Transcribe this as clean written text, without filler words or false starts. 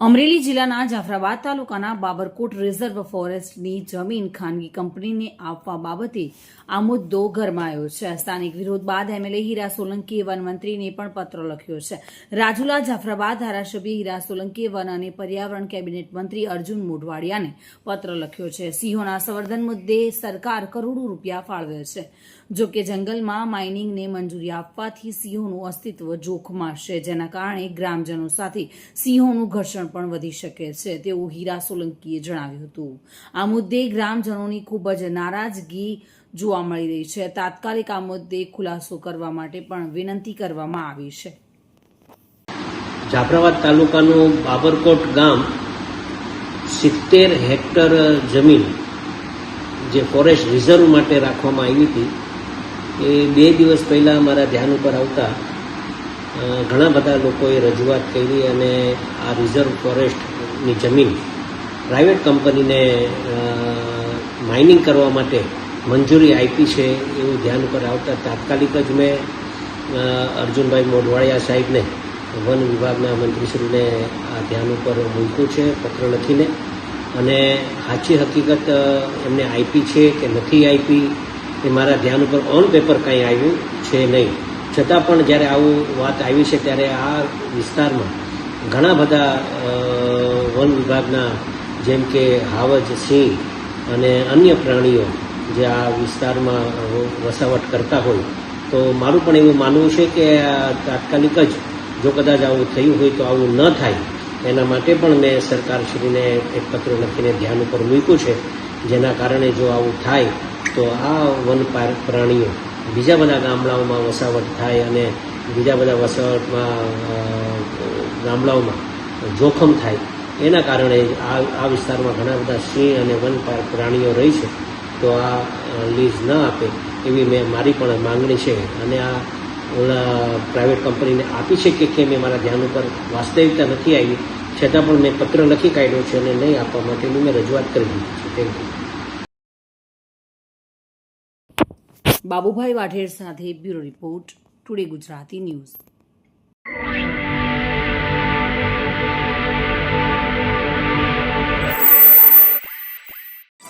અમરેલી જિલ્લાના જાફરાબાદ તાલુકાના બાબરકોટ રિઝર્વ ફોરેસ્ટની જમીન ખાનગી કંપનીને આપવા બાબતે આ મુદ્દો ગરમાયો છે. સ્થાનિક વિરોધ બાદ એમએલએ હીરા સોલંકીએ વનમંત્રીને પણ પત્ર લખ્યો છે. રાજુલા જાફરાબાદ ધારાસભ્ય હીરા સોલંકીએ વન અને પર્યાવરણ કેબિનેટ મંત્રી અર્જુન મોઢવાડિયાને પત્ર લખ્યો છે. સિંહોના સંવર્ધન મુદ્દે સરકાર કરોડો રૂપિયા ફાળવે છે. જો કે જંગલમાં માઇનિંગને મંજૂરી આપવાથી સિંહોનું અસ્તિત્વ જોખમાશે, જેના કારણે ગ્રામજનો સાથે સિંહોનું ઘર્ષણ પણ વધી શકે છે, તેવું હીરા સોલંકીએ જણાવ્યું હતું. આ મુદ્દે ગ્રામજનોની ખૂબ જ નારાજગી જોવા મળી રહી છે. તાત્કાલિક આ મુદ્દે ખુલાસો કરવા માટે પણ વિનંતી કરવામાં આવી છે. જાફરાબાદ તાલુકાનું બાબરકોટ ગામ 70 હેક્ટર જમીન જે ફોરેસ્ટ રિઝર્વ માટે રાખવામાં આવી હતી, એ 2 દિવસ પહેલાં મારા ધ્યાન ઉપર આવતા ઘણા બધા લોકોએ રજૂઆત કરી અને આ રિઝર્વ ફોરેસ્ટની જમીન પ્રાઇવેટ કંપનીને માઇનિંગ કરવા માટે મંજૂરી આપી છે એવું ધ્યાન ઉપર આવતા તાત્કાલિક જ મેં અર્જુનભાઈ મોઢવાડિયા સાહેબને, વન વિભાગના મંત્રીશ્રીને આ ધ્યાન ઉપર મૂક્યું છે પત્ર લખીને, અને સાચી હકીકત એમને આપી છે કે નથી આપી એ મારા ધ્યાન ઉપર ઓન પેપર કંઈ આવ્યું છે નહીં. છતાં પણ જ્યારે આવું વાત આવી છે ત્યારે આ વિસ્તારમાં ઘણા બધા વન વિભાગના જેમ કે હાવજ, સિંહ અને અન્ય પ્રાણીઓ જે આ વિસ્તારમાં વસાવટ કરતા હોય, તો મારું પણ એવું માનવું છે કે તાત્કાલિક જ જો કદાચ આવું થયું હોય તો આવું ન થાય એના માટે પણ મેં સરકારશ્રીને એક પત્ર લખીને ધ્યાન ઉપર મૂક્યું છે. જેના કારણે જો આવું થાય તો આ વન પ્રાણીઓ બીજા બધા ગામડાઓમાં વસાવટ થાય અને બીજા બધા વસાવટમાં ગામડાઓમાં જોખમ થાય, એના કારણે આ વિસ્તારમાં ઘણા બધા સિંહ અને વન પ્રાણીઓ રહી છે, તો આ લીઝ ન આપે એવી મારી પણ માંગણી છે. અને આ ઓલા પ્રાઇવેટ કંપનીને આપી છે કે કેમ એ મારા ધ્યાન ઉપર વાસ્તવિકતા નથી આવી, છતાં પણ મેં પત્ર લખી કાઢ્યો છે અને નહીં આપવા માટેની મેં રજૂઆત કરી દીધી છે. Thank you. બાબુભાઈ વાઢેર સાથે bureau report, today Gujarati news.